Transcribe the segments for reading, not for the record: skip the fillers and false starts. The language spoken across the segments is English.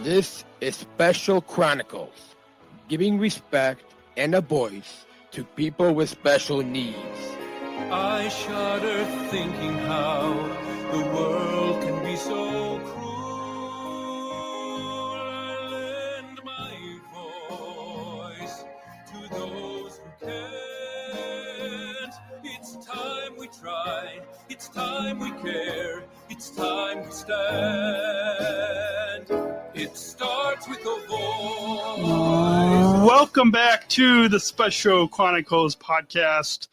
This is Special Chronicles, giving respect and a voice to people with special needs. I shudder thinking how the world can be so cruel. I lend my voice to those who can't. It's time we try, it's time we care, it's time we stand. It starts with a voice. Welcome back to the Special Chronicles podcast,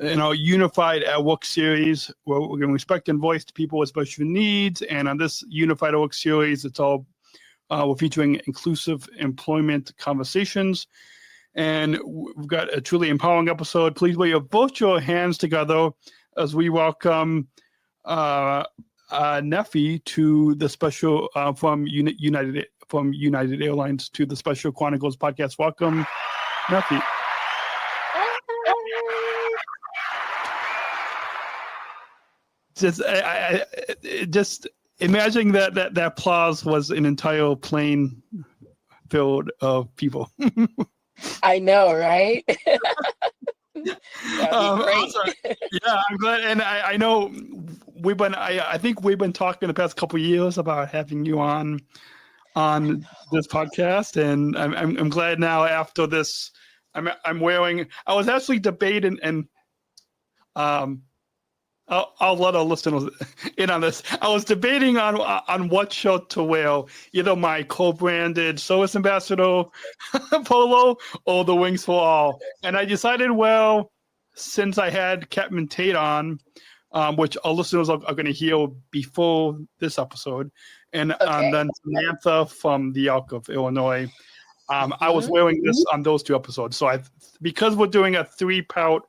in our Unified at Work series, where we're giving respect and voice to people with special needs. And on this Unified at Work series, it's all we're featuring inclusive employment conversations. And we've got a truly empowering episode. Please put your virtual hands together as we welcome Neffie to the special from United Airlines to the Special Chronicles podcast. Welcome, Neffie. Just imagine that applause was an entire plane filled of people. I know, right? That'd be great. Yeah, I'm glad, and I know I think we've been talking the past couple of years about having you on this podcast, and I'm glad now after this. I'm wearing. I was actually debating, and I'll let our listeners in on this. I was debating on what shirt to wear, either my co-branded Service Ambassador polo or the Wings for All. And I decided, well, since I had Captain Tate on, which our listeners are going to hear before this episode, and then Samantha from the Elk of Illinois, I was wearing this on those two episodes. So because we're doing a 3-part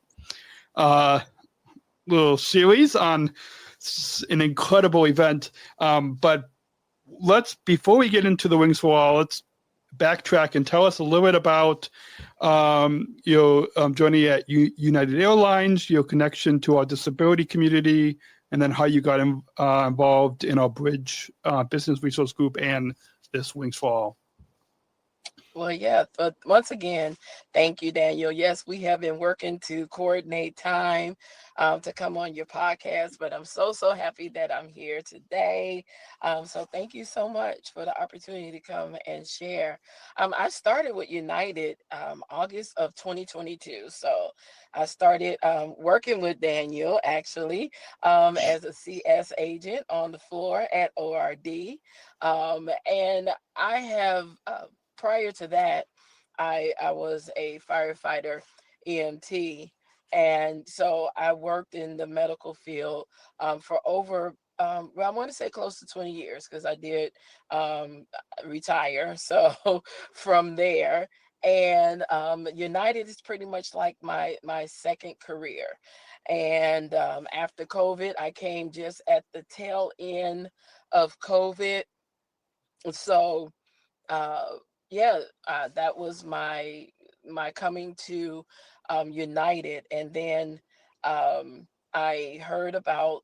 little series on an incredible event, but before we get into the Wings for All, let's backtrack and tell us a little bit about your journey at United Airlines, your connection to our disability community, and then how you got involved in our Bridge Business Resource Group and this Wings for All. Well, yeah, but once again, thank you, Daniel. Yes, we have been working to coordinate time to come on your podcast, but I'm so happy that I'm here today. So thank you so much for the opportunity to come and share. I started with United August of 2022. So I started working with Daniel, actually, as a CS agent on the floor at ORD. And I have... prior to that, I was a firefighter EMT. And so I worked in the medical field for over, I want to say close to 20 years, because I did retire. So from there, and United is pretty much like my second career. And after COVID, I came just at the tail end of COVID. So, that was my coming to United. And then I heard about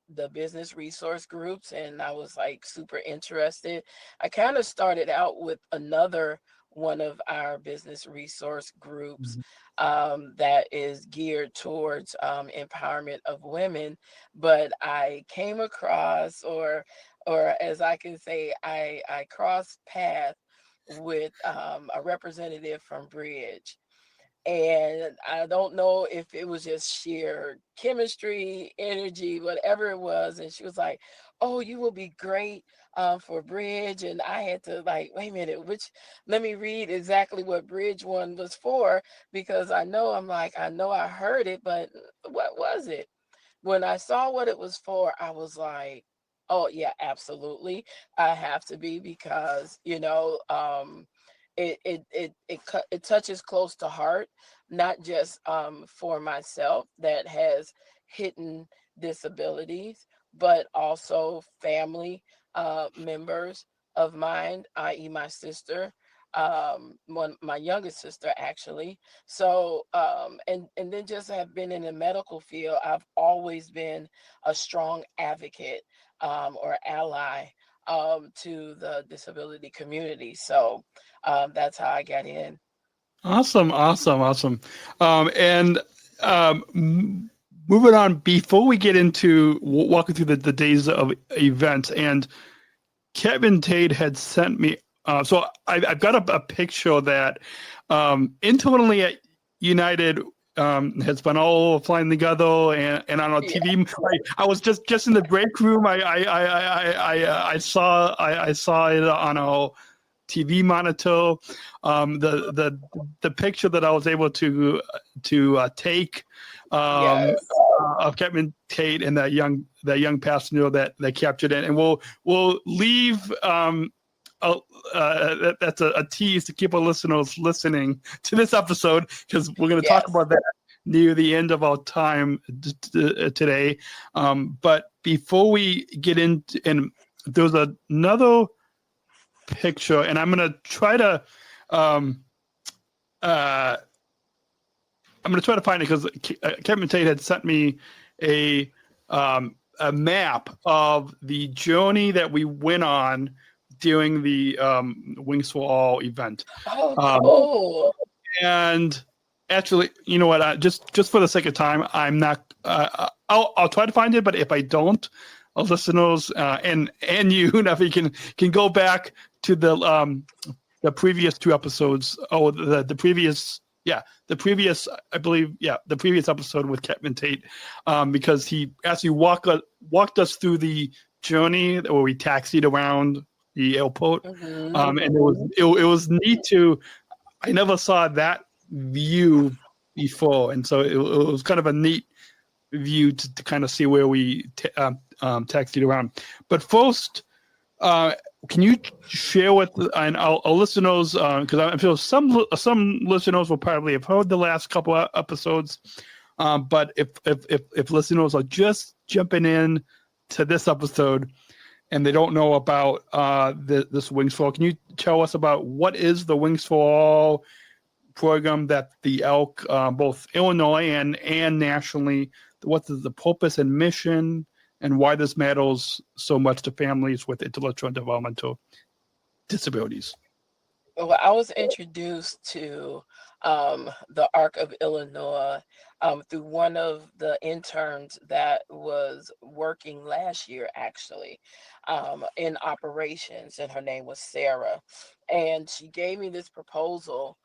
the business resource groups, and I was like super interested. I kind of started out with another one of our business resource groups that is geared towards empowerment of women, but I came across, or as I can say, I crossed paths with a representative from Bridge. And I don't know if it was just sheer chemistry, energy, whatever it was. And she was like, "Oh, you will be great for Bridge." And I had to wait a minute, let me read exactly what Bridge one was for, because I know I heard it, but what was it? When I saw what it was for, I was like, oh yeah, absolutely. I have to be, because, it touches close to heart, not just for myself that has hidden disabilities, but also family members of mine, i.e. my sister, my youngest sister, actually. So, and then just have been in the medical field. I've always been a strong advocate or ally to the disability community. So that's how I got in. Awesome, awesome, awesome. And moving on, before we get into walking through the days of events, and Kevin Tate had sent me. So I've got a picture that internally at United has been all flying together and on our TV. I was just in the break room. I saw it on our TV monitor. The picture that I was able to take Yes. of Kevin Tate and that young passenger that captured it, and we'll leave. That's a tease to keep our listeners listening to this episode, because we're going to talk about that near the end of our time today. But before we get into, and there's another picture, and I'm going to try to find it, because Kevin Tate had sent me a map of the journey that we went on during the Wings for All event. Oh, cool. And actually, you know what? Just for the sake of time, I'm not. I'll try to find it, but if I don't, our listeners and you, Neffie, can go back to the previous two episodes. Oh, the previous. Yeah, the previous episode with Kevin Tate, because he actually walked us through the journey where we taxied around the airport, and it was neat to. I never saw that view before, and so it was kind of a neat view to kind of see where we taxied around. But first, can you share with our listeners, because I'm sure some listeners will probably have heard the last couple of episodes, but if listeners are just jumping in to this episode and they don't know about this Wings for All, can you tell us about what is the Wings for All program that the ELK, both Illinois and nationally, what is the purpose and mission, and why this matters so much to families with intellectual and developmental disabilities? Well, I was introduced to the Arc of Illinois through one of the interns that was working last year, actually, in operations, and her name was Sarah. And she gave me this proposal,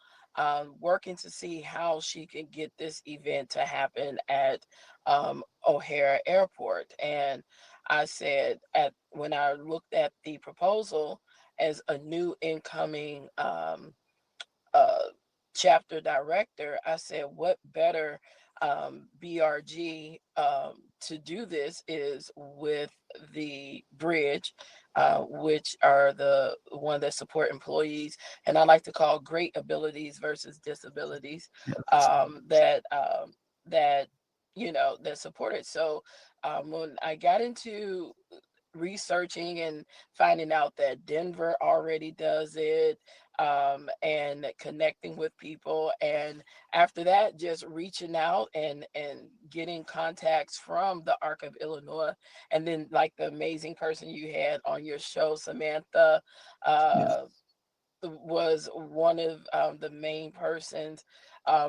working to see how she could get this event to happen at O'Hare Airport. And I said, when I looked at the proposal as a new incoming chapter director, I said, what better BRG to do this is with the bridge, which are the one that support employees, and I like to call great abilities versus disabilities, that support it. So when I got into researching and finding out that Denver already does it, and connecting with people, and after that just reaching out and getting contacts from the Arc of Illinois, and then like the amazing person you had on your show, Samantha, was one of the main persons,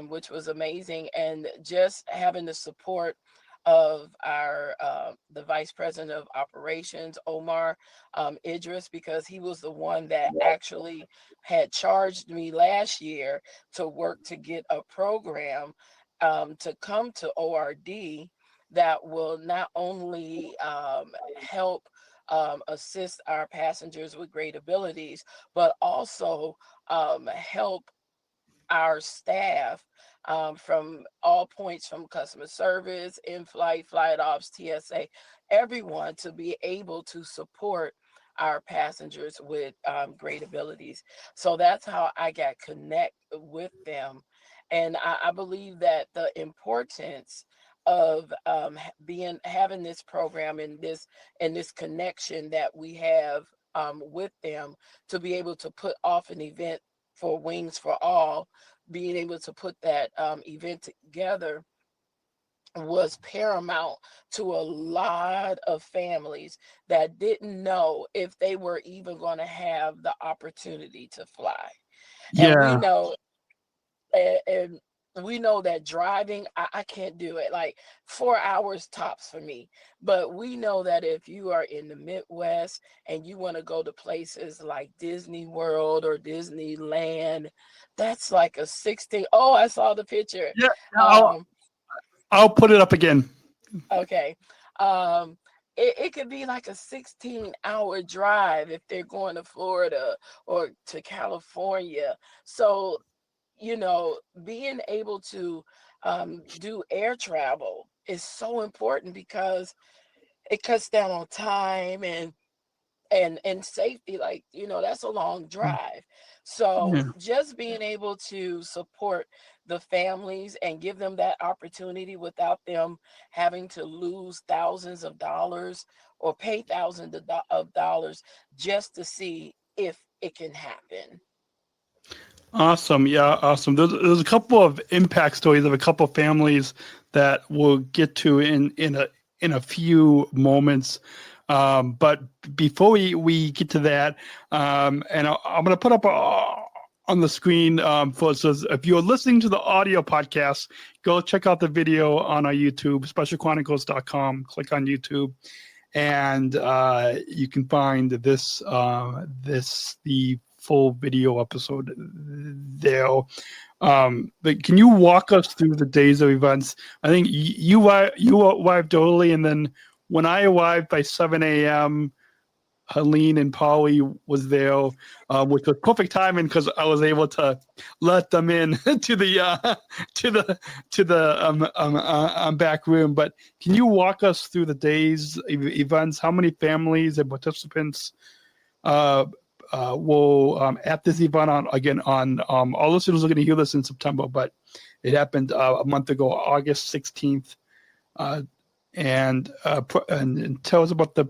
which was amazing. And just having the support of our the vice president of operations, Omar Idris, because he was the one that actually had charged me last year to work to get a program to come to ORD that will not only help assist our passengers with great abilities, but also help our staff from all points, from customer service, in-flight, flight ops, TSA, everyone, to be able to support our passengers with great abilities. So that's how I got connect with them. And I believe that the importance of having this program and this connection that we have with them, to be able to put off an event for Wings for All, being able to put that event together was paramount to a lot of families that didn't know if they were even going to have the opportunity to fly. And we Yeah. know, and we know that driving, I can't do it. Like 4 hours tops for me. But we know that if you are in the Midwest and you want to go to places like Disney World or Disneyland, that's like a 16. Oh, I saw the picture. Yeah. I'll Um, I'll put it up again. okay. Um, it could be like a 16-hour drive if they're going to Florida or to California. So, being able to do air travel is so important because it cuts down on time and safety. Like, that's a long drive. So Yeah. just being able to support the families and give them that opportunity without them having to lose thousands of dollars or pay thousands of dollars just to see if it can happen. Awesome. Yeah, awesome. There's a couple of impact stories of a couple of families that we'll get to in a few moments. But before we get to that, and I'm going to put up on the screen for so if you're listening to the audio podcast, go check out the video on our YouTube, specialchronicles.com. Click on YouTube, and you can find the full video episode there. But can you walk us through the days of events? I think you arrived early, and then when I arrived by 7 a.m., Helene and Polly was there, which was perfect timing because I was able to let them in to the back room. But can you walk us through the days events? How many families and participants will at this event on all listeners are going to hear this in September, but it happened a month ago, August 16th, and tell us about the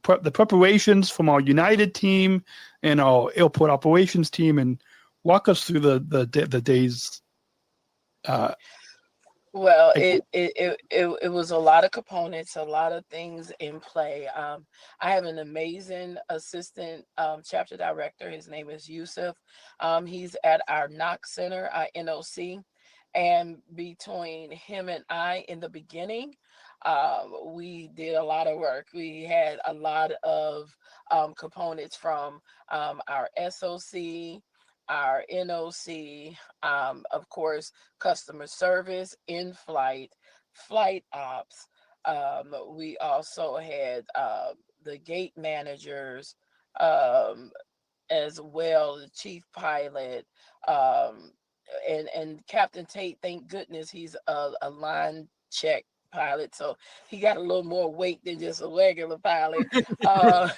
preparations from our United team and our airport operations team, and walk us through the days. Well, Like, it was a lot of components, a lot of things in play. I have an amazing assistant chapter director. His name is Yusuf. He's at our Knox Center, NOC, and between him and I in the beginning, we did a lot of work. We had a lot of components from our SOC, our NOC, of course, customer service, in flight, flight ops. We also had the gate managers, um, as well, the chief pilot, um, and Captain Tate. Thank goodness he's a line check pilot, so he got a little more weight than just a regular pilot. Uh,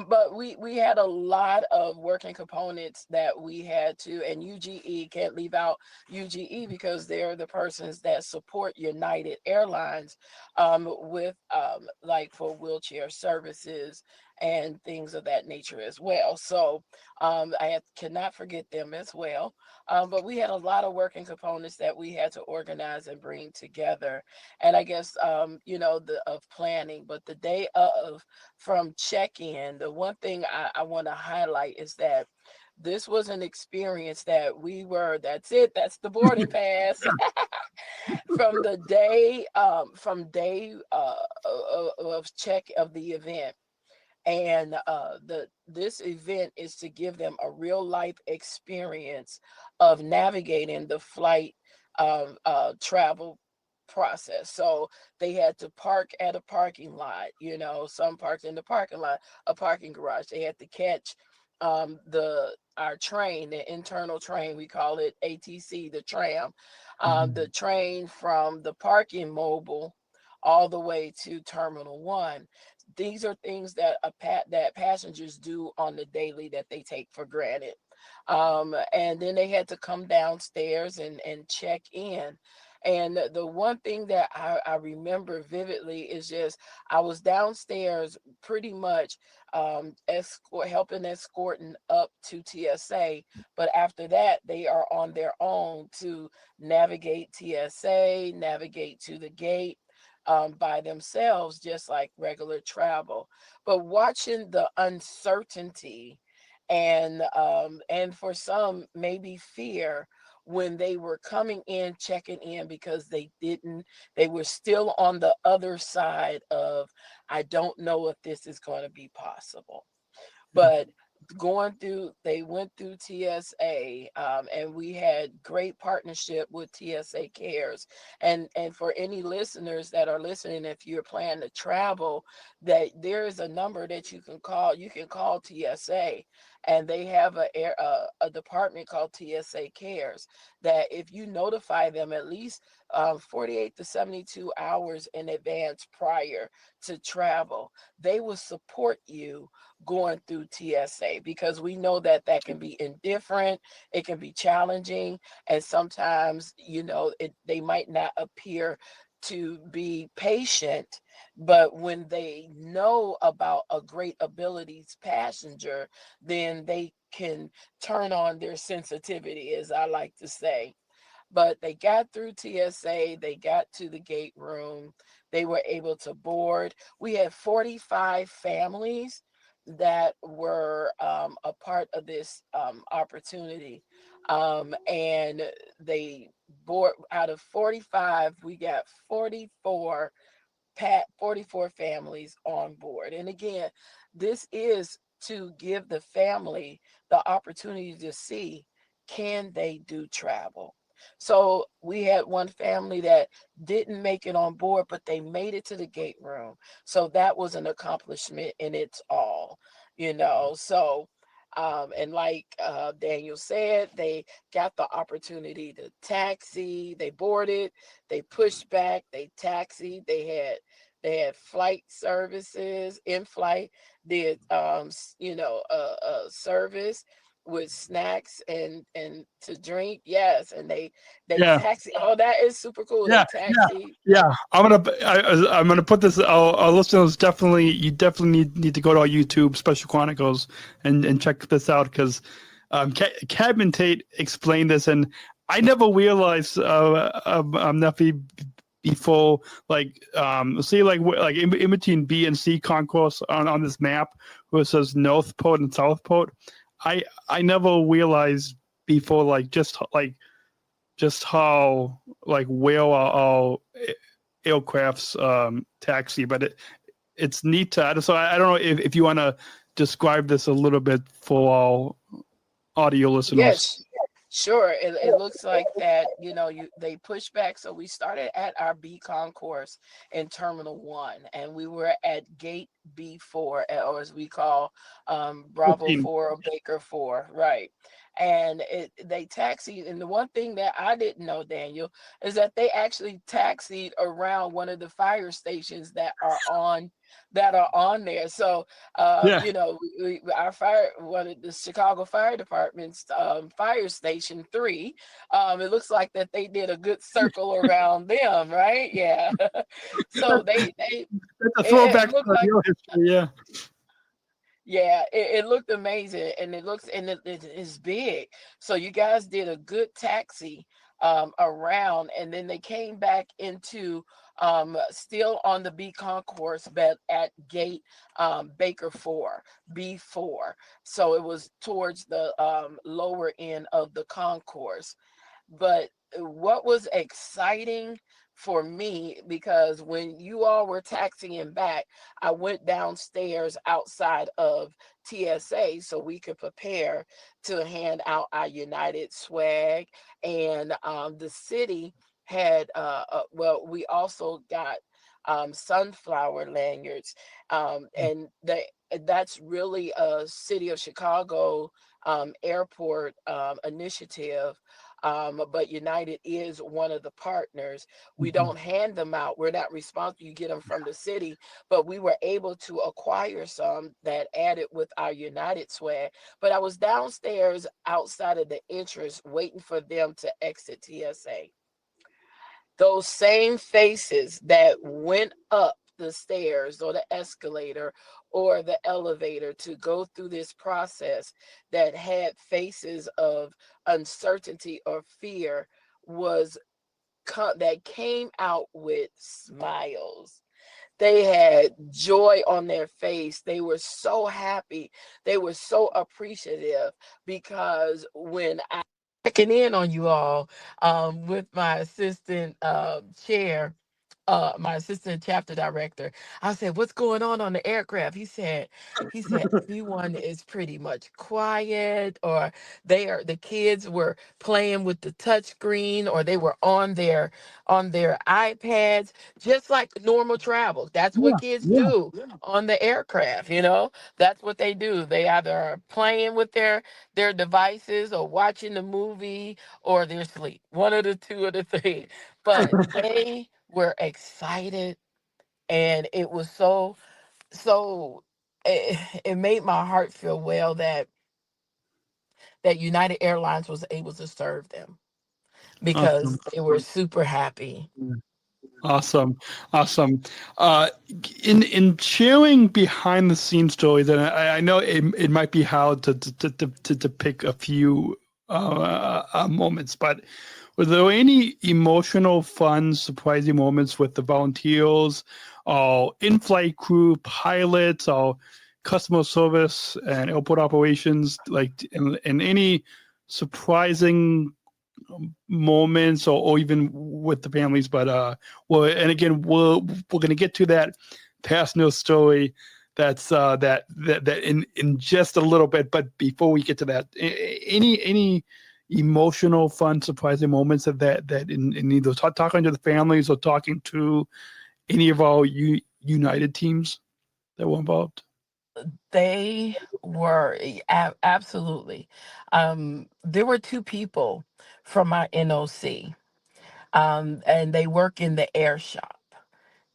but we had a lot of working components that we had to, and UGE can't leave out UGE because they're the persons that support United Airlines with like for wheelchair services and things of that nature as well. So cannot forget them as well. But we had a lot of working components that we had to organize and bring together. And I guess of planning, but the day of, from check-in, the one thing I want to highlight is that this was an experience that that's it, that's the boarding pass. From the day of check of the event. And this event is to give them a real life experience of navigating the flight travel process. So they had to park at a parking lot, some parked in the parking lot, a parking garage. They had to catch our train, the internal train, we call it ATC, the tram, the train from the parking mobile all the way to Terminal 1. These are things that that passengers do on the daily that they take for granted. And then they had to come downstairs and check in. And the one thing that I remember vividly is just I was downstairs pretty much helping escorting up to TSA. But after that, they are on their own to navigate TSA, navigate to the gate by themselves, just like regular travel. But watching the uncertainty and for some maybe fear when they were coming in, checking in, because they were still on the other side of, I don't know if this is going to be possible. But they went through TSA, and we had great partnership with TSA Cares. And for any listeners that are listening, if you're planning to travel, that there is a number that you can call. You can call TSA, and they have a department called TSA Cares, that if you notify them at least 48 to 72 hours in advance prior to travel, they will support you going through TSA, because we know that that can be indifferent, it can be challenging, and sometimes, they might not appear to be patient, but when they know about a great abilities passenger, then they can turn on their sensitivity, as I like to say. But they got through TSA, they got to the gate room, they were able to board. We had 45 families that were a part of this opportunity. And they board out of 45, we got 44 families on board. And again, this is to give the family the opportunity to see, can they do travel? So we had one family that didn't make it on board, but they made it to the gate room. So that was an accomplishment in its all. So and like Daniel said, they got the opportunity to taxi, they boarded, they pushed back, they taxied, they had flight services in flight, did service with snacks and to drink. Yes, and they Yeah. taxi. Oh, that is super cool. They Yeah, taxi. yeah. I'm gonna put this. Our listeners definitely need to go to our YouTube Special Chronicles and check this out, because Cadman Tate explained this, and I never realized Neffie before, like see, like in between B and C concourse on this map where it says North Port and South Port. I never realized before, just how, like, well our aircrafts taxi, but it's neat to. So I don't know if you want to describe this a little bit for our audio listeners. Yes, sure. It looks like that, they push back. So we started at our B concourse in Terminal 1, and we were at Gate B4, or as we call Bravo 15. 4 or Baker 4, right? And they taxied. And the one thing that I didn't know, Daniel, is that they actually taxied around one of the fire stations that are on there. So Yeah. our one of the Chicago Fire Department's fire station 3, it looks like that they did a good circle around them, right? Yeah. So they It's a throwback it to looked like, your history. Yeah. yeah, it looked amazing, and it is big. So you guys did a good taxi around, and then they came back into still on the B concourse, but at gate Baker 4, B4. So it was towards the lower end of the concourse. But what was exciting for me, because when you all were taxiing back, I went downstairs outside of TSA so we could prepare to hand out our United swag. And the city had, we also got sunflower lanyards. And that's really a City of Chicago airport initiative. But United is one of the partners. We don't hand them out. We're not responsible. You get them from the city, but we were able to acquire some that added with our United swag. But I was downstairs outside of the entrance waiting for them to exit TSA. those same faces that went up the stairs or the escalator or the elevator to go through this process, that had faces of uncertainty or fear, was that came out with smiles. They had joy on their face. They were so happy. They were so appreciative, because when I checking in on you all, with my assistant chair, my assistant chapter director, I said, "What's going on the aircraft?" He said everyone is pretty much quiet, or the kids were playing with the touch screen, or they were on their iPads, just like normal travel. That's what Yeah, kids yeah. do on the aircraft. That's what they do. They either are playing with their devices, or watching the movie, or they're asleep. One of the two of the three. But they were excited, and it was so it made my heart feel well that United Airlines was able to serve them, Awesome. because they were super happy. Awesome, awesome. Uh, in sharing behind the scenes stories, and I know it might be hard to pick a few moments, but were there any emotional, fun, surprising moments with the volunteers, or in-flight crew, pilots, or customer service and airport operations, like and any surprising moments, or even with the families, but well, and again, we're gonna get to that past news story, that's that in just a little bit. But before we get to that, any emotional, fun, surprising moments of that in either talking to the families or talking to any of our United teams that were involved? They were absolutely. There were two people from my NOC, and they work in the air shop.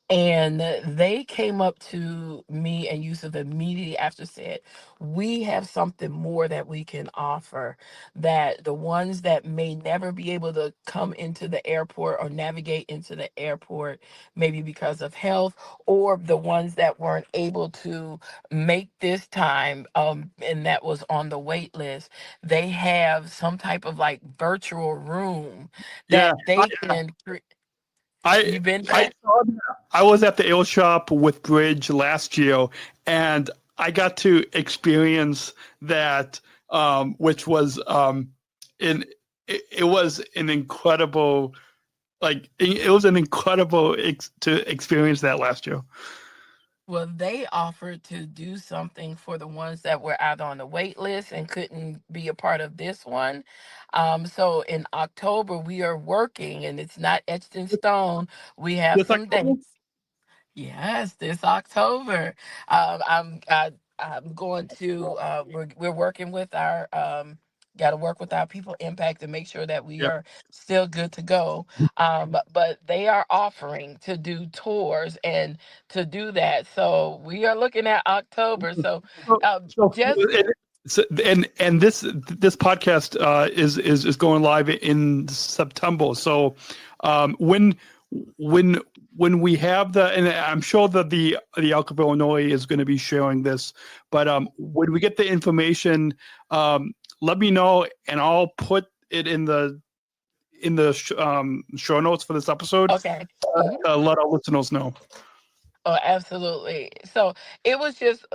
And they came up to me and Yusuf immediately after, said, "We have something more that we can offer, that the ones that may never be able to come into the airport or navigate into the airport, maybe because of health, or the ones that weren't able to make this time, and that was on the wait list, they have some type of like virtual room Yeah, that they can." I You've been I there? saw I was at the ale shop with Bridge last year, and I got to experience that, which was in it was an incredible, like it was an incredible to experience that last year. Well, they offered to do something for the ones that were either on the wait list and couldn't be a part of this one. So in October, we are working, and it's not etched in stone. We have This some October? dates. Yes, this October. I'm going to. We're working with our. Got to work with our people impact to make sure that we Yeah. are still good to go. But they are offering to do tours and to do that. So we are looking at October. So, So, just and this podcast is going live in September. So when when when we have and I'm sure that the Elk of Illinois is going to be sharing this, but when we get the information, let me know, and I'll put it in the show notes for this episode, okay. let our listeners know. Oh, absolutely. So it was just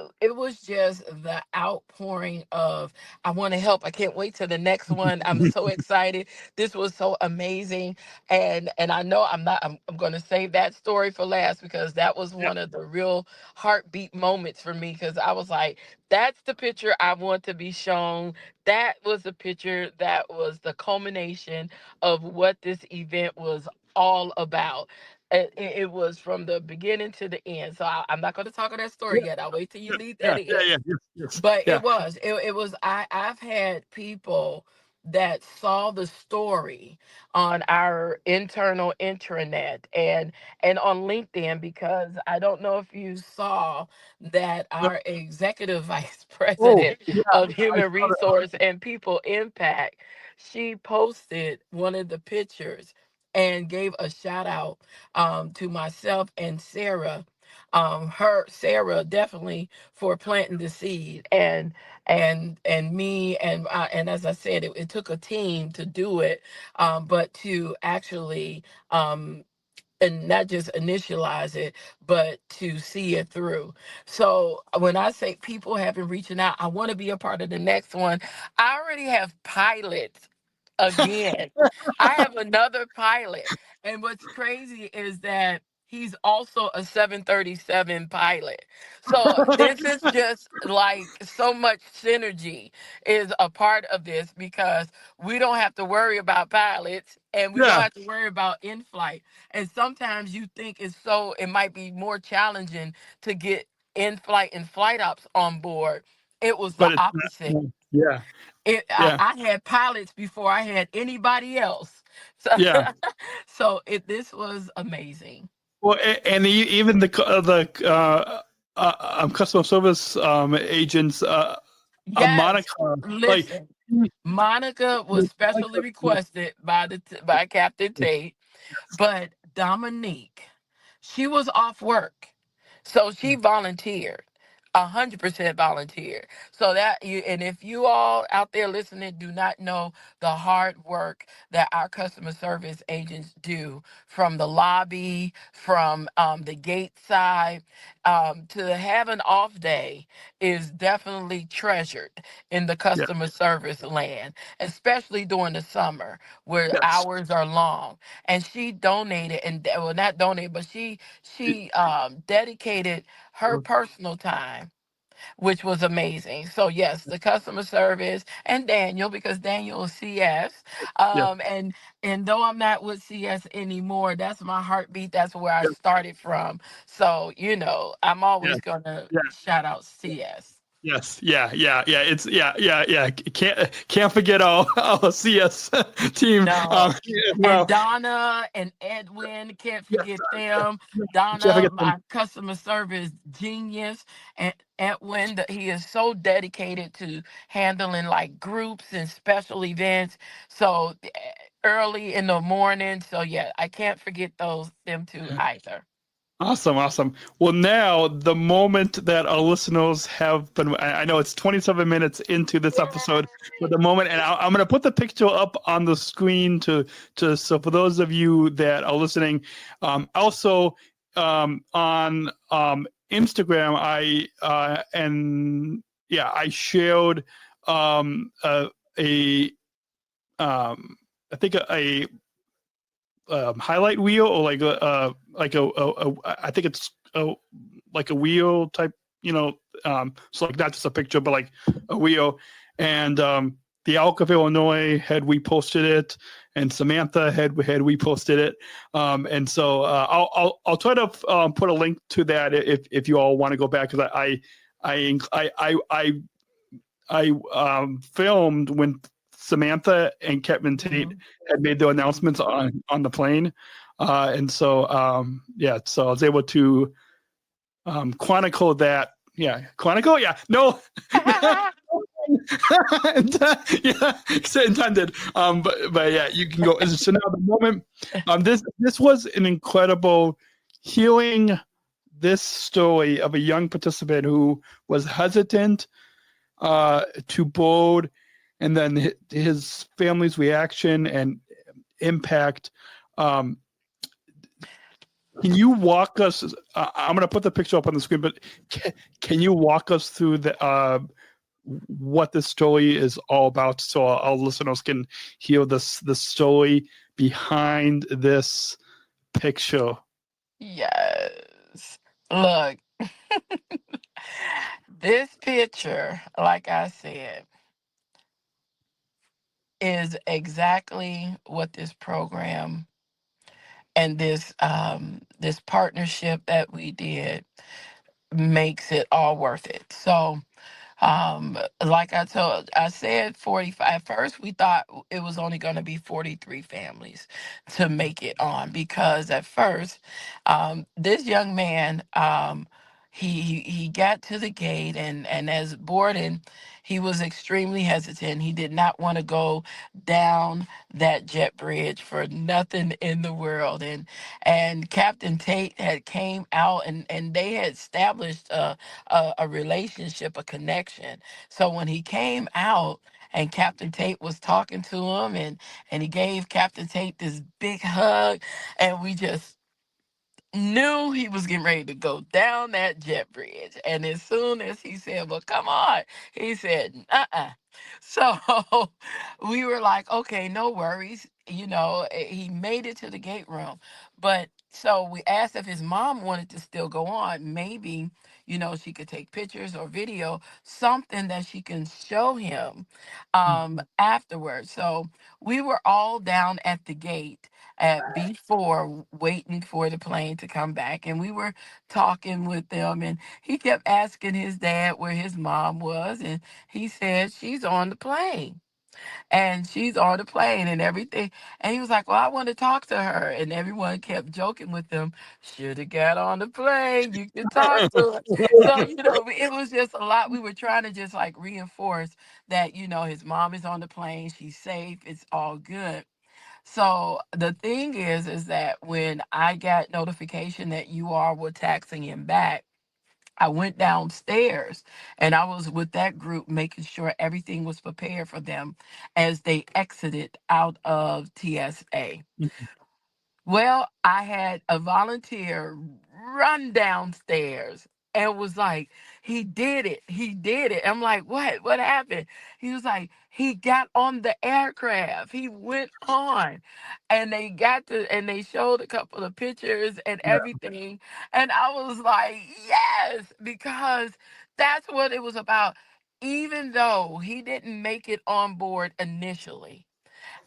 the outpouring of, I want to help. I can't wait till the next one. I'm so excited. This was so amazing. And I know I'm going to save that story for last, because that was Yeah, one of the real heartbeat moments for me, because I was like, that's the picture I want to be shown. That was the picture that was the culmination of what this event was all about. It was from the beginning to the end. So I'm not going to talk of that story yet. I'll wait till you leave yeah, that yeah, in. yeah, yes, yes, But yeah. it was I've had people that saw the story on our internal intranet and on LinkedIn, because I don't know if you saw that our executive vice Oh, president yeah, of I human saw that. resource and people impact, she posted one of the pictures, and gave a shout out to myself and Sarah. Her Sarah definitely for planting the seed, and me, and as I said, it took a team to do it, but to actually and not just initialize it, but to see it through. So when I say people have been reaching out, I want to be a part of the next one. I already have pilots again. I have another pilot. And what's crazy is that he's also a 737 pilot. So this is just like so much synergy is a part of this because we don't have to worry about pilots and we don't Yeah, have to worry about in flight. And sometimes you think it might be more challenging to get in flight and flight ops on board. It was the but it's opposite. not. Yeah, I, yeah, I had pilots before I had anybody else. So, yeah. this was amazing. Well, and even customer service agents, Yes, Monica, like listen, Monica was specially requested by by Captain Tate. But Dominique, she was off work. So she volunteered. 100% volunteered. So that you, and if you all out there listening do not know the hard work that our customer service agents do from the lobby, from the gate side, to have an off day is definitely treasured in the yeah, customer service land, especially during the summer where yes, hours are long. And she donated, and well, not donated, but she dedicated her personal time, which was amazing. So yes, the customer service and Daniel, because Daniel is CS, yeah, and though I'm not with CS anymore, that's my heartbeat. That's where I yeah, started from. So I'm yeah, always gonna yeah. shout out CS. Yes, yeah, yeah, yeah. It's yeah. Can't forget our CS team No. as And well. Donna and Edwin, can't Yes, forget them. can't Donna, forget them. my customer service genius, and Edwin, he is so dedicated to handling like groups and special events. So early in the morning. So yeah, I can't forget them two either. Awesome, awesome. Well, now the moment that our listeners have been, I know it's 27 minutes into this episode, but the moment, and I'm going to put the picture up on the screen so for those of you that are listening, also on Instagram, I shared a I think highlight wheel or I think it's like a wheel type, so like not just a picture, but like a wheel. And the Elk of Illinois had reposted it, and Samantha had reposted it. And so I'll try to put a link to that if you all want to go back because I filmed when Samantha and Kevin Tate Mhm. had made their announcements on the plane, and so so I was able to chronicle that. Yeah, chronicle. Yeah, no, yeah, it's intended. But yeah, you can go. So now the moment, this was an incredible healing. This story of a young participant who was hesitant to bold, and then his family's reaction and impact. Um, can you walk us? I'm going to put the picture up on the screen, but can you walk us through what this story is all about, so our listeners can hear the story behind this picture? Yes. Look, this picture, like I said, is exactly what this program and this partnership that we did makes it all worth it. So like I said 45. At first we thought it was only going to be 43 families to make it on, because at first this young man he got to the gate, and as boarding, he was extremely hesitant. He did not want to go down that jet bridge for nothing in the world. And Captain Tate had came out, and they had established a relationship, a connection. So when he came out and Captain Tate was talking to him, and he gave Captain Tate this big hug, and we just knew he was getting ready to go down that jet bridge. And as soon as he said, "Well, come on," he said, "Uh-uh." So we were like, okay, no worries. He made it to the gate room. But so we asked if his mom wanted to still go on. Maybe, she could take pictures or video, something that she can show him afterwards. So we were all down at the gate at B4 waiting for the plane to come back, and we were talking with them, and he kept asking his dad where his mom was, and he said she's on the plane, and everything. And he was like, "Well, I want to talk to her," and everyone kept joking with him, "Should have got on the plane, you can talk to her." So it was just a lot. We were trying to just like reinforce that his mom is on the plane, she's safe, it's all good. So the thing is that when I got notification that you all were taxing him back, I went downstairs and I was with that group making sure everything was prepared for them as they exited out of TSA. Well, I had a volunteer run downstairs and was like, "He did it. He did it." I'm like, "What? What happened?" He was like, "He got on the aircraft. He went on." And they showed a couple of pictures and Yeah. everything. And I was like, "Yes," because that's what it was about. Even though he didn't make it on board initially,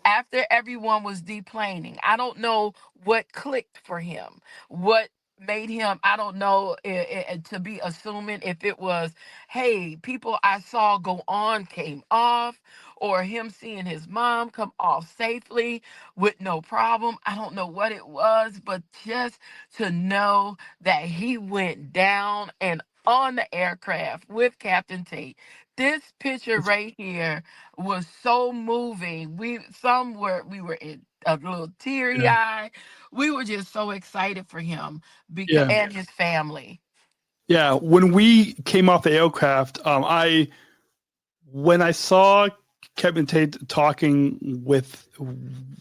after everyone was deplaning. I don't know what clicked for him, what made him, I don't know, to be assuming if it was, hey, people I saw go on came off, or him seeing his mom come off safely with no problem. I don't know what it was, but just to know that he went down and on the aircraft with Captain Tate. This picture right here was so moving. We were in a little teary Yeah. eye. We were just so excited for him because Yeah. and his family. Yeah. When we came off the aircraft, when I saw Kevin Tate talking with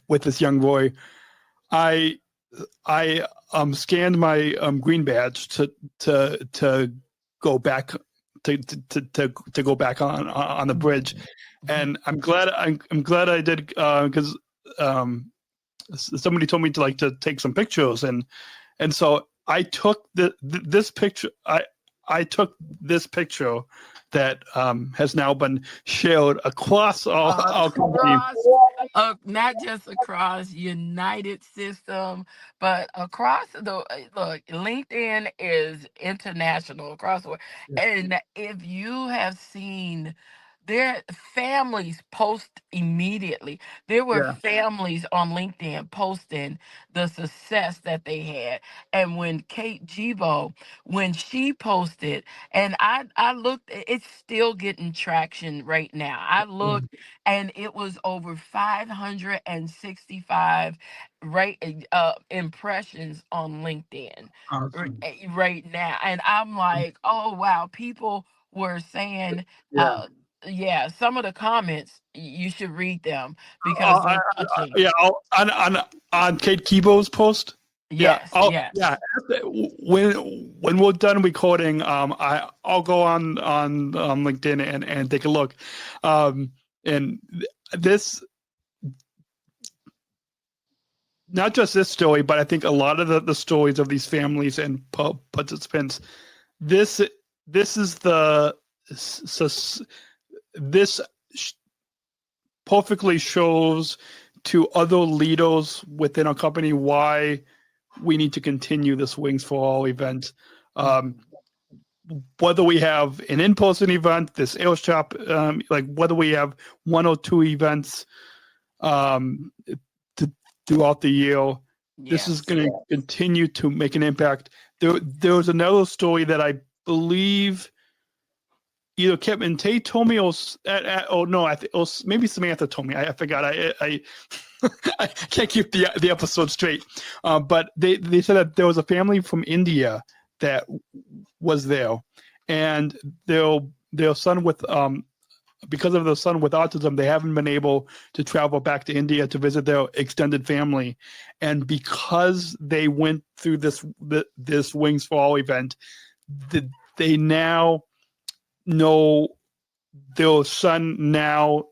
this young boy, I scanned my green badge to go back to go back on the bridge, and I'm glad I did, because somebody told me to take some pictures, and so I took this picture. I took this picture that has now been shared across our company. Not just across United System, but across the look. LinkedIn is international across the world, and if you have seen. Their families post immediately. There were Yeah. families on LinkedIn posting the success that they had. And when Kate Gibo, when she posted, and I looked, it's still getting traction right now. I looked and it was over 565 impressions on LinkedIn Awesome. right now. And I'm like, oh wow, people were saying Yeah. yeah, some of the comments you should read them because they're touching. Yeah. On Kate Kibo's post. Yeah. Yes, yes. When we're done recording, I'll go on LinkedIn and take a look. And this, not just this story, but I think a lot of the stories of these families and participants. This is this perfectly shows to other leaders within our company why we need to continue this Wings for All event. Whether we have an in-person event, this air shop, whether we have one or two events throughout the year, this is going to continue to make an impact. There was another story that I believe either Kevin and Tay told me, or I think maybe Samantha told me. I forgot. I I can't keep the episode straight. But they said that there was a family from India that was there, and their son with because of their son with autism, they haven't been able to travel back to India to visit their extended family, and because they went through this Wings for All event, they now know their son now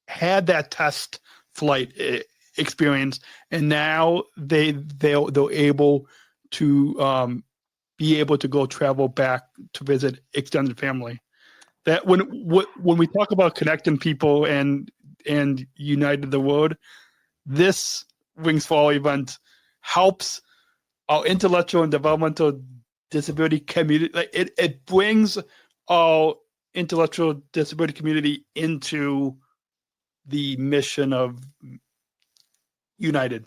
had that test flight experience, and now they're able to be able to go travel back to visit extended family. That when we talk about connecting people and united the world, this Wings for All event helps our intellectual and developmental disability community. Like it brings our intellectual disability community into the mission of United.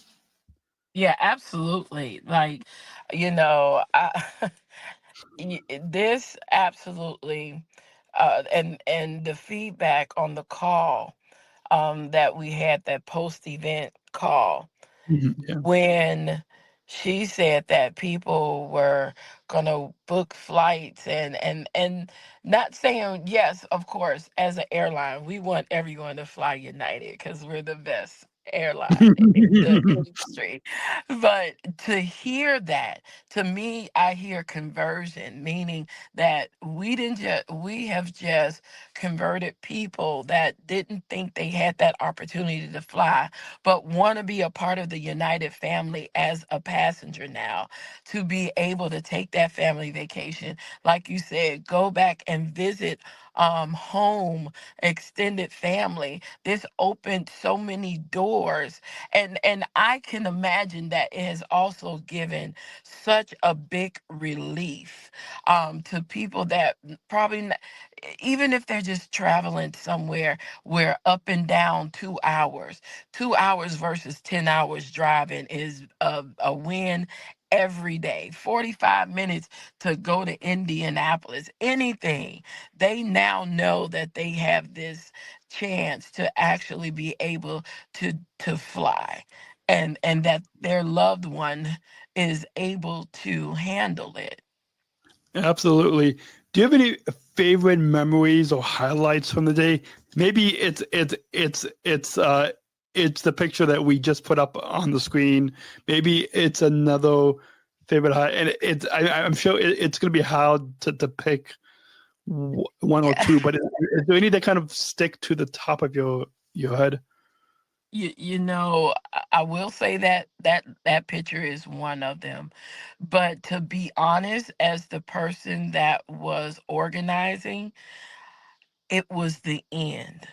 Yeah, absolutely. Like, this absolutely, and the feedback on the call, that we had, that post-event call, Yeah. when she said that people were gonna book flights, and not saying, yes, of course, as an airline, we want everyone to fly United because we're the best airline in the industry. But to hear that, to me, I hear conversion, meaning that we have just converted people that didn't think they had that opportunity to fly, but want to be a part of the United family as a passenger now, to be able to take that family vacation. Like you said, go back and visit home, extended family. This opened so many doors. And I can imagine that it has also given such a big relief to people that probably, even if they're just traveling somewhere where up and down 2 hours, 2 hours versus 10 hours driving is a win every day. 45 minutes to go to Indianapolis, anything. They now know that they have this chance to actually be able to fly, and that their loved one is able to handle it. Absolutely. Do you have any favorite memories or highlights from the day? Maybe it's the picture that we just put up on the screen. Maybe it's another favorite high, and I'm sure it's going to be hard to pick one or two. But is there any that kind of stick to the top of your head? I will say that picture is one of them. But to be honest, as the person that was organizing, it was the end.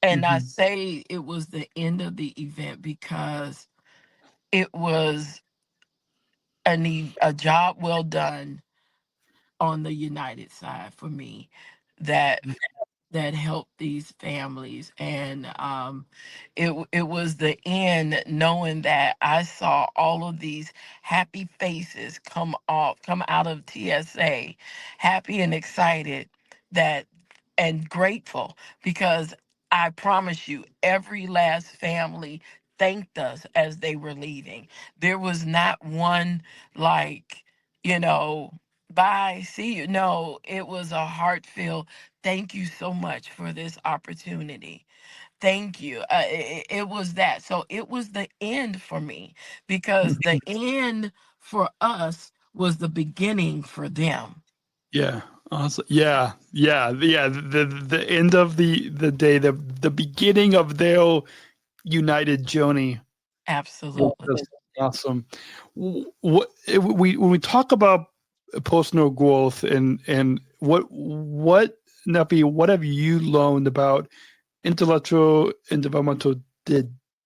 And I say it was the end of the event because it was a job well done on the United side for me, that helped these families. And it was the end, knowing that I saw all of these happy faces come out of TSA, happy and excited, that and grateful, because I promise you, every last family thanked us as they were leaving. There was not one, like, bye, see you. No, it was a heartfelt thank you so much for this opportunity. Thank you. It was that. So it was the end for me, because the end for us was the beginning for them. Yeah. Awesome. Yeah. The end of the day, the beginning of their united journey. Absolutely. That's awesome. What when we talk about personal growth and what Neffie, what have you learned about intellectual and developmental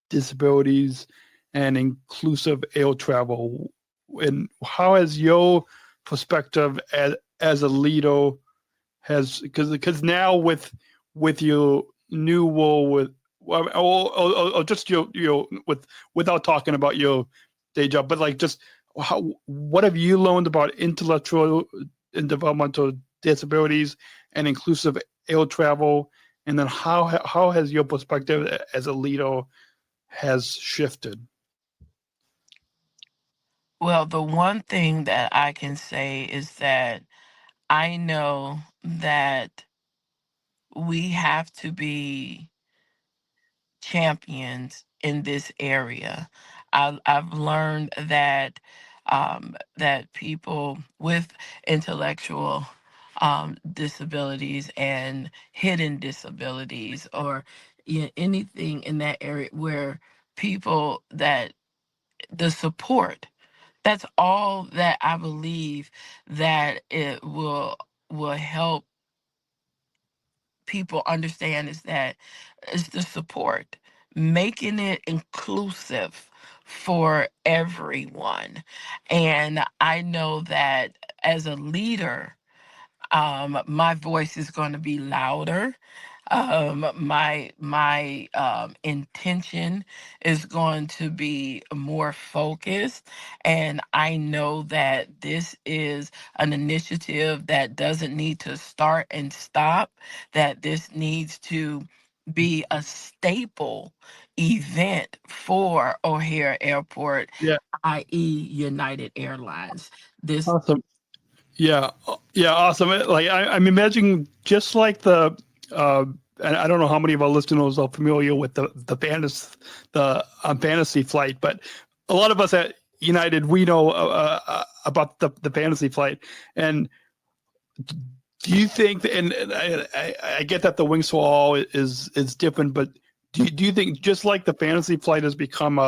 disabilities and inclusive air travel, and how has your perspective as a leader has, because now with your new role with, or just your without talking about your day job, but like just what have you learned about intellectual and developmental disabilities and inclusive air travel? And then how has your perspective as a leader has shifted? Well, the one thing that I can say is that I know that we have to be champions in this area. I've learned that that people with intellectual disabilities and hidden disabilities, or anything in that area, where people that the support, that's all that I believe that it will help people understand, is that it's the support, making it inclusive for everyone. And I know that as a leader, my voice is going to be louder. My intention is going to be more focused, and I know that this is an initiative that doesn't need to start and stop. That this needs to be a staple event for O'Hare Airport, Yeah, i.e., United Airlines. This awesome. Yeah, awesome. Like I'm imagining just like and I don't know how many of our listeners are familiar with the fantasy flight, but a lot of us at United, we know about the fantasy flight. And do you think, and I get that the Wings for All is different, but do you think just like the fantasy flight has become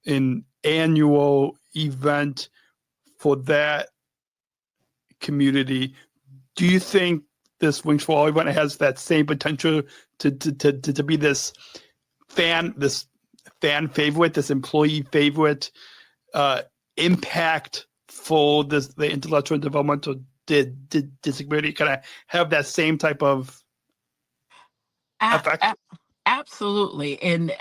an annual event for that community, do you think this Wings for All event has that same potential to be this fan favorite, this employee favorite, impact for the intellectual and developmental disability? Can I have that same type of a- effect? Absolutely. And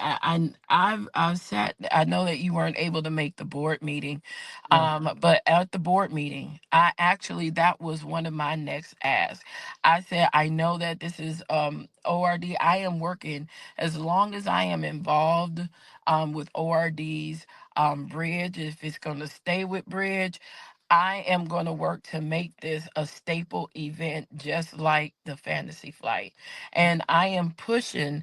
I've sat. I know that you weren't able to make the board meeting, Yeah. but at the board meeting, I actually, that was one of my next asks. I said, I know that this is ORD. I am working, as long as I am involved with ORD's bridge. If it's going to stay with bridge, I am going to work to make this a staple event, just like the fantasy flight. And I am pushing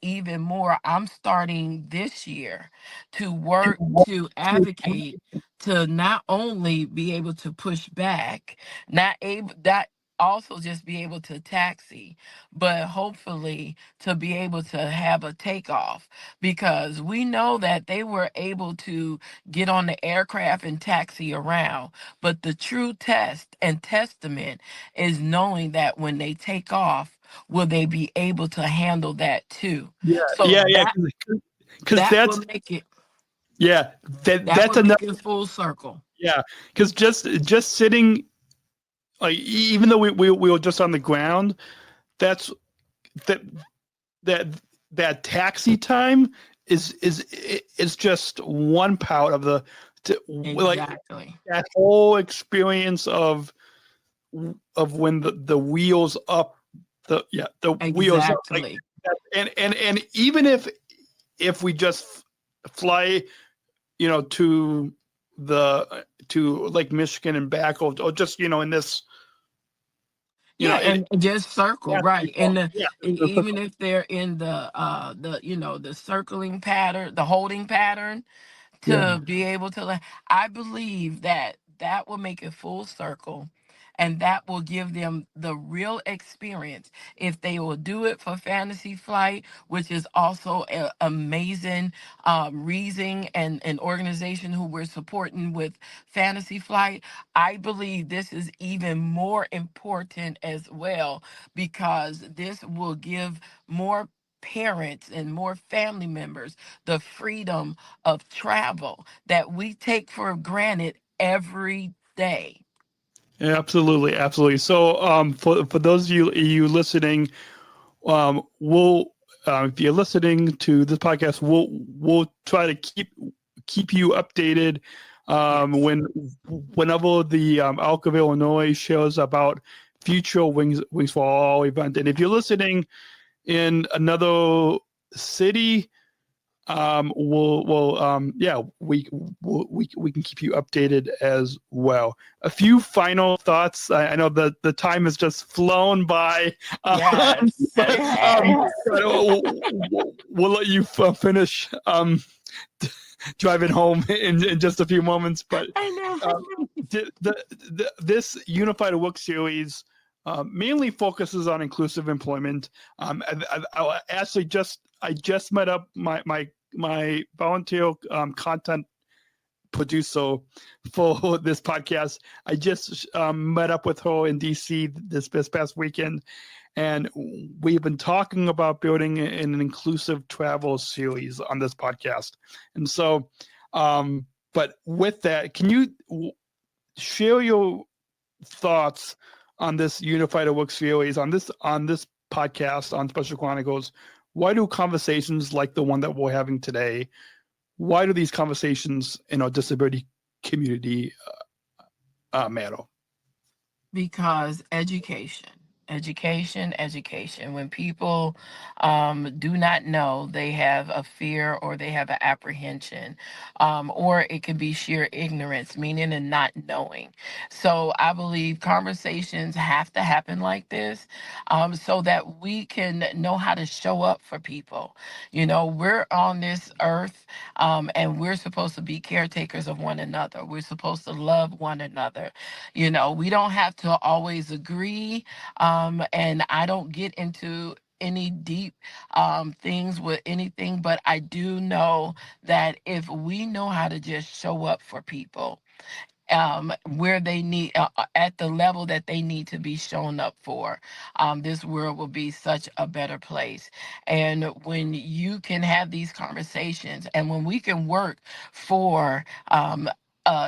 even more. I'm starting this year to work to advocate, to not only be able to push back, not able that also just be able to taxi, but hopefully to be able to have a takeoff, because we know that they were able to get on the aircraft and taxi around. But the true test and testament is knowing that when they take off, will they be able to handle that too? So Yeah, because that will that's make it, yeah that that's will another. make it full circle. Yeah, because just sitting, like, even though we were just on the ground, that's that that that taxi time is just one part of like Exactly. that whole experience of when the wheels up, the wheels up, like Exactly. that. And even if we just fly, to Lake Michigan and back, or just in this, Yeah, it, and just circle, yeah, right. And yeah, even if they're in the the circling pattern, the holding pattern, yeah. to be able to I believe that that will make it full circle, and that will give them the real experience. If they will do it for Fantasy Flight, which is also an amazing reason and an organization who we're supporting with Fantasy Flight, I believe this is even more important as well, because this will give more parents and more family members the freedom of travel that we take for granted every day. Yeah, absolutely. So, for those of you listening, we'll if you're listening to this podcast, we'll try to keep you updated Yes. Whenever the Elk of Illinois shows about future Wings for All event, and if you're listening in another city, we can keep you updated as well. A few final thoughts. I know that the time has just flown by. Yes, But, it has. we'll let you finish driving home in just a few moments. But I know. this Unified Work series mainly focuses on inclusive employment. I actually I just met up my volunteer content producer for this podcast. I just met up with her in DC this past weekend, and we've been talking about building an inclusive travel series on this podcast. And so, but with that, can you share your thoughts on this Unified Work series, on this podcast on Special Chronicles? Why do conversations like the one that we're having today, why do these conversations in our disability community matter? Because education. When people do not know, they have a fear or they have an apprehension, or it can be sheer ignorance, meaning and not knowing. So I believe conversations have to happen like this, so that we can know how to show up for people. You know, we're on this earth, and we're supposed to be caretakers of one another. We're supposed to love one another. You know, we don't have to always agree, and I don't get into any deep things with anything, but I do know that if we know how to just show up for people, where they need, at the level that they need to be shown up for, this world will be such a better place. And when you can have these conversations, and when we can work for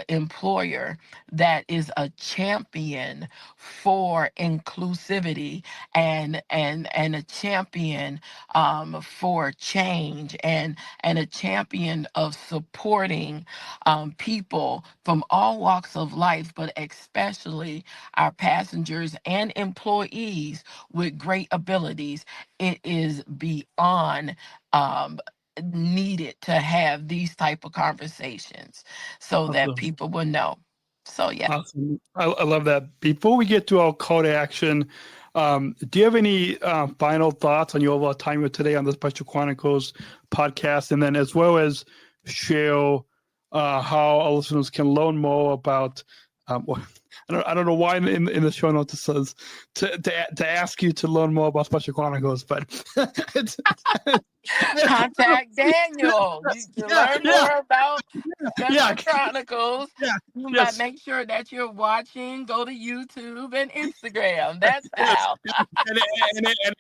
employer that is a champion for inclusivity, and a champion for change, and a champion of supporting people from all walks of life, but especially our passengers and employees with great abilities, it is beyond needed to have these type of conversations so that Awesome. people will know. So yeah. Awesome. I love that. Before we get to our call to action, do you have any final thoughts on your overall time today on the Special Chronicles podcast, and then as well as share how our listeners can learn more about? I don't know why in the show notes it says to ask you to learn more about Special Chronicles, but it's, Contact Daniel. You can learn more about yeah, Special Chronicles. yeah, You might yes. make sure that you're watching. Go to YouTube and Instagram. That's Yes, how. and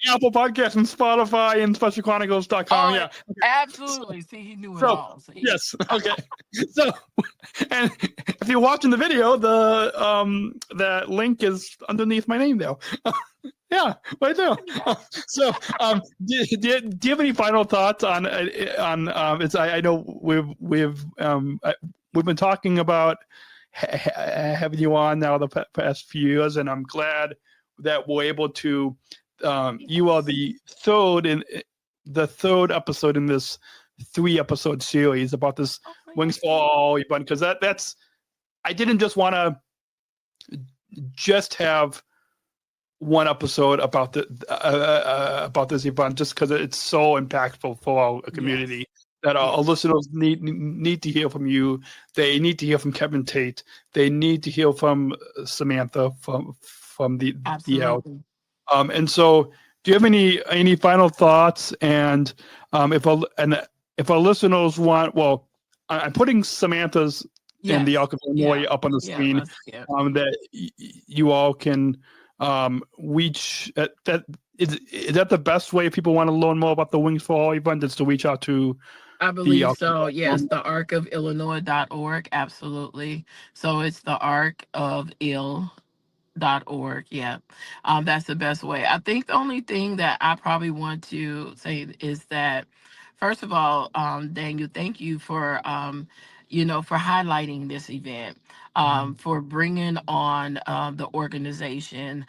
Apple Podcasts and Spotify and SpecialChronicles.com. Oh, Yeah. absolutely. See, he knew it So all. See? yes, okay. So, and if you're watching the video, that link is underneath my name there. Yeah, right there. So, do you have any final thoughts on it's? I know we've been talking about having you on now the past few years, and I'm glad that we're able to. You are the third episode in this 3-episode series about this Wings for All event, because that's I didn't just want to just have one episode about about this event, just because it's so impactful for our community. Yes. That our listeners need to hear from you. They need to hear from Kevin Tate. They need to hear from Samantha from the Absolutely. And so, do you have any final thoughts? And if our listeners want, well, I'm putting Samantha's and the Alcohol Illinois up on the screen, that you all can reach. That is that the best way if people want to learn more about the Wings for All event, is to reach out to. I believe so. Yes, the arcofillinois.org. Absolutely. So it's the arcofil.org. Yeah. That's the best way. I think the only thing that I probably want to say is that, first of all, Daniel, thank you for for highlighting this event, for bringing on the organization,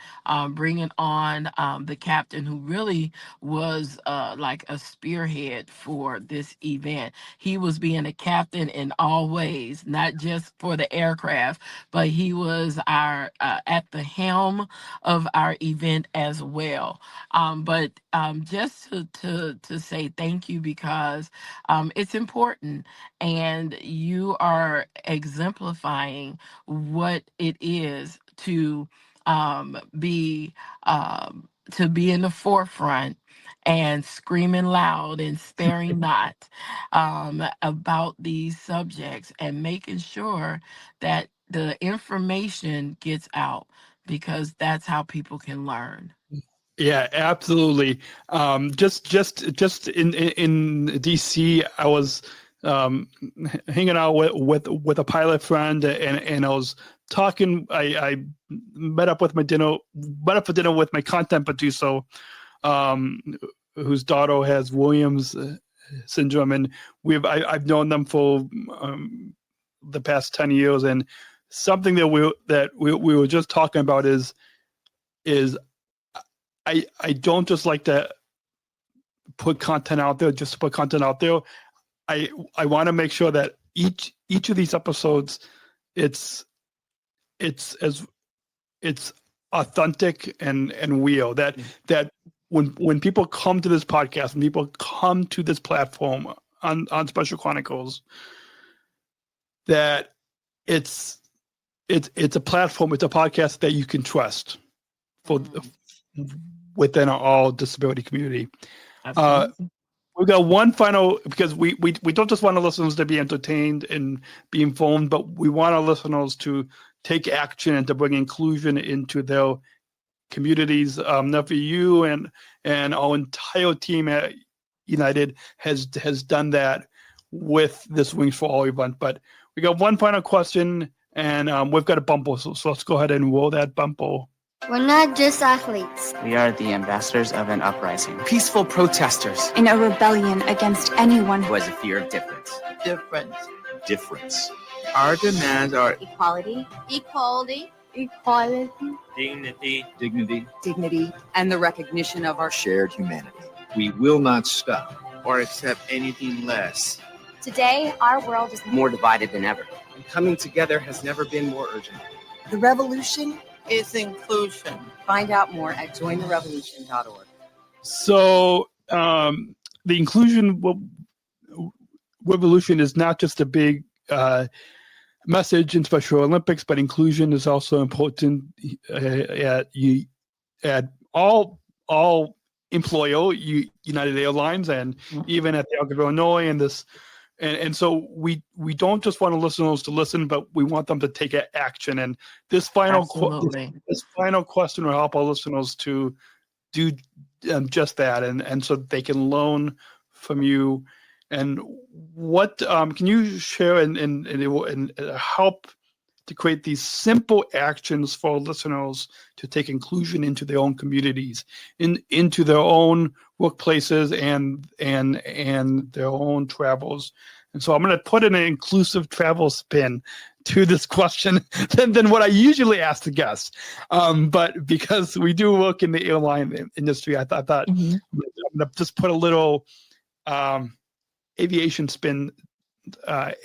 bringing on the captain who really was like a spearhead for this event. He was being a captain in all ways, not just for the aircraft, but he was our at the helm of our event as well. But just to say thank you, because it's important, and you are exemplifying what it is be to be in the forefront and screaming loud and sparing not about these subjects, and making sure that the information gets out, because that's how people can learn. Yeah, absolutely. Just in DC, I was hanging out with a pilot friend, and I was talking. I met up for dinner with my content producer, whose daughter has Williams syndrome, and I've known them for the past 10 years, and something that we were just talking about is I don't just like to put content out there just to put content out there. I want to make sure that each of these episodes, it's authentic and real. That when people come to this podcast, when people come to this platform on Special Chronicles, that it's a platform, it's a podcast that you can trust for within our all disability community. We've got one final, because we don't just want our listeners to be entertained and be informed, but we want our listeners to take action and to bring inclusion into their communities. Neffie, you and our entire team at United has done that with this Wings for All event. But we got one final question, and we've got a bumper, so let's go ahead and roll that bumper. We're not just athletes. We are the ambassadors of an uprising. Peaceful protesters. In a rebellion against anyone who has a fear of difference. Difference. Our demands are equality. Dignity. And the recognition of our shared humanity. We will not stop or accept anything less. Today, our world is more divided than ever. And coming together has never been more urgent. The revolution is inclusion. Find out more at jointherevolution.org. So the inclusion revolution is not just a big message in Special Olympics, but inclusion is also important at all employer, United Airlines, and even at the Arc of Illinois, and this. And so we don't just want our listeners to listen, but we want them to take action. And this final question will help our listeners to do just that, and so they can learn from you. And what can you share and help to create these simple actions for listeners to take inclusion into their own communities, into their own workplaces and their own travels? And so I'm going to put an inclusive travel spin to this question than what I usually ask the guests. But because we do work in the airline industry, I thought I'm going to just put a little aviation spin,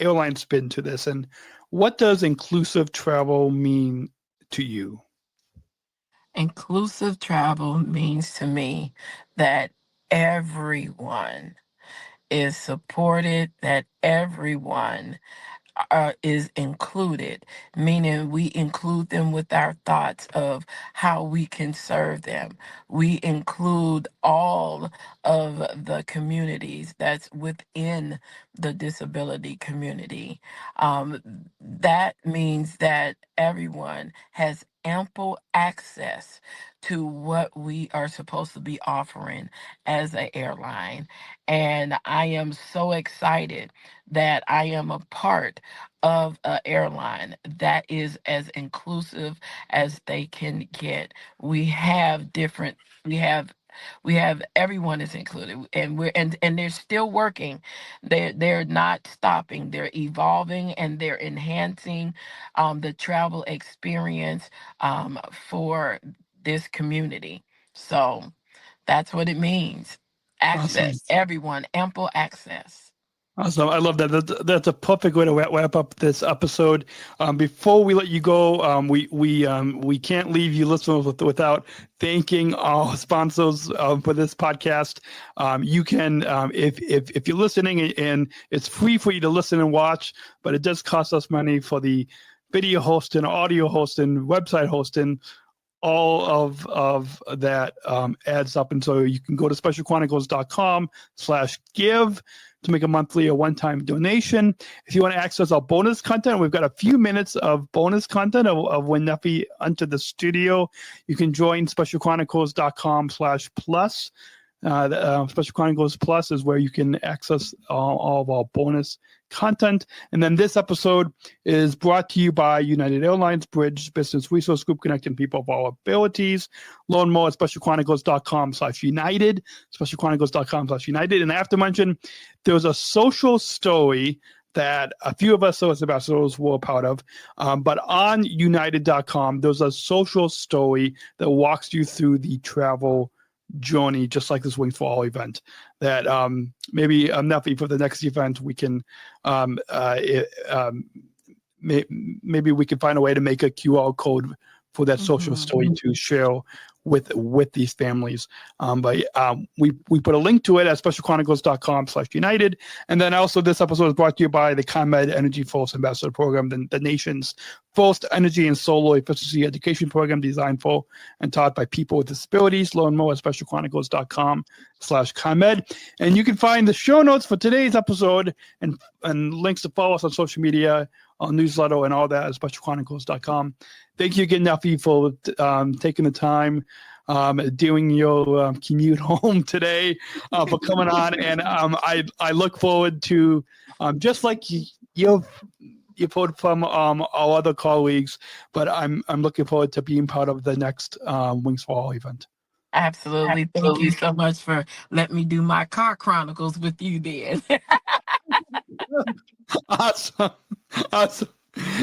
airline spin to this. And what does inclusive travel mean to you? Inclusive travel means to me that everyone is supported, that everyone is included, meaning we include them with our thoughts of how we can serve them. We include all of the communities that's within the disability community. That means that everyone has ample access to what we are supposed to be offering as an airline. And I am so excited that I am a part of an airline that is as inclusive as they can get. We have everyone is included, and they're still working. They're not stopping. They're evolving and they're enhancing the travel experience for this community. So that's what it means. Access, Awesome. everyone, ample access. Awesome. I love that. That's a perfect way to wrap up this episode. Before we let you go, we can't leave you listeners without thanking our sponsors for this podcast. You can, if you're listening, and it's free for you to listen and watch, but it does cost us money for the video hosting, audio hosting, website hosting. All of that adds up. And so you can go to specialchronicles.com/give to make a monthly or one-time donation. If you want to access our bonus content, we've got a few minutes of bonus content of when Neffie entered the studio. You can join specialchronicles.com/plus. Special Chronicles Plus is where you can access all of our bonus content. And then this episode is brought to you by United Airlines Bridge Business Resource Group, connecting people of all abilities. Learn more at specialchronicles.com/united, specialchronicles.com/united. And I have to mention, there's a social story that a few of us as ambassadors were a part of, but on united.com, there's a social story that walks you through the travel journey, just like this Wings for All event. That maybe Neffie, for the next event, we can maybe we can find a way to make a QR code for that social story to share with these families. But we put a link to it at specialchronicles.com/united. And then also this episode is brought to you by the ComEd Energy Force Ambassador Program, the nation's first energy and solar efficiency education program designed for and taught by people with disabilities. Learn more at specialchronicles.com/ComEd. And you can find the show notes for today's episode and links to follow us on social media, our newsletter, and all that at specialchronicles.com. Thank you again, Neffie, for taking the time, doing your commute home today, for coming on. And I look forward to, just like you've heard from our other colleagues, but I'm looking forward to being part of the next Wings for All event. Absolutely. Thank you so much for letting me do my car chronicles with you, Dan. Awesome.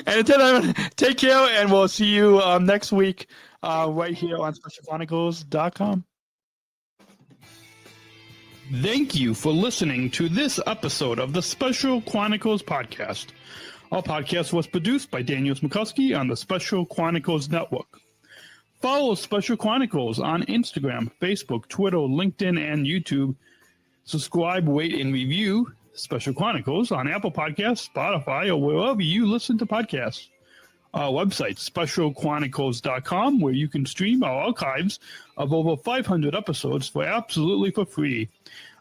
And until then, take care, and we'll see you next week right here on specialchronicles.com. Thank you for listening to this episode of the Special Chronicles podcast. Our podcast was produced by Daniel Smrokowski on the Special Chronicles Network. Follow Special Chronicles on Instagram, Facebook, Twitter, LinkedIn, and YouTube. Subscribe, rate, and review Special Chronicles on Apple Podcasts, Spotify, or wherever you listen to podcasts. Our website, specialchronicles.com, where you can stream our archives of over 500 episodes absolutely for free.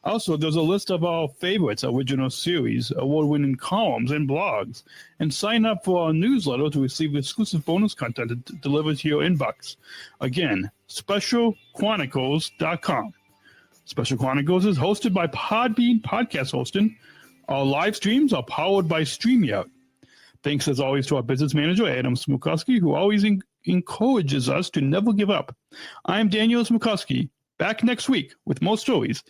Also, there's a list of our favorites, original series, award-winning columns, and blogs. And sign up for our newsletter to receive exclusive bonus content delivered to your inbox. Again, specialchronicles.com. Special Chronicles is hosted by Podbean Podcast Hosting. Our live streams are powered by StreamYard. Thanks as always to our business manager, Daniel Smrokowski, who always encourages us to never give up. I'm Daniel Smrokowski, back next week with more stories.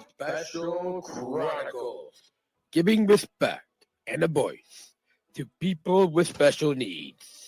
Special Chronicles, giving respect and a voice to people with special needs.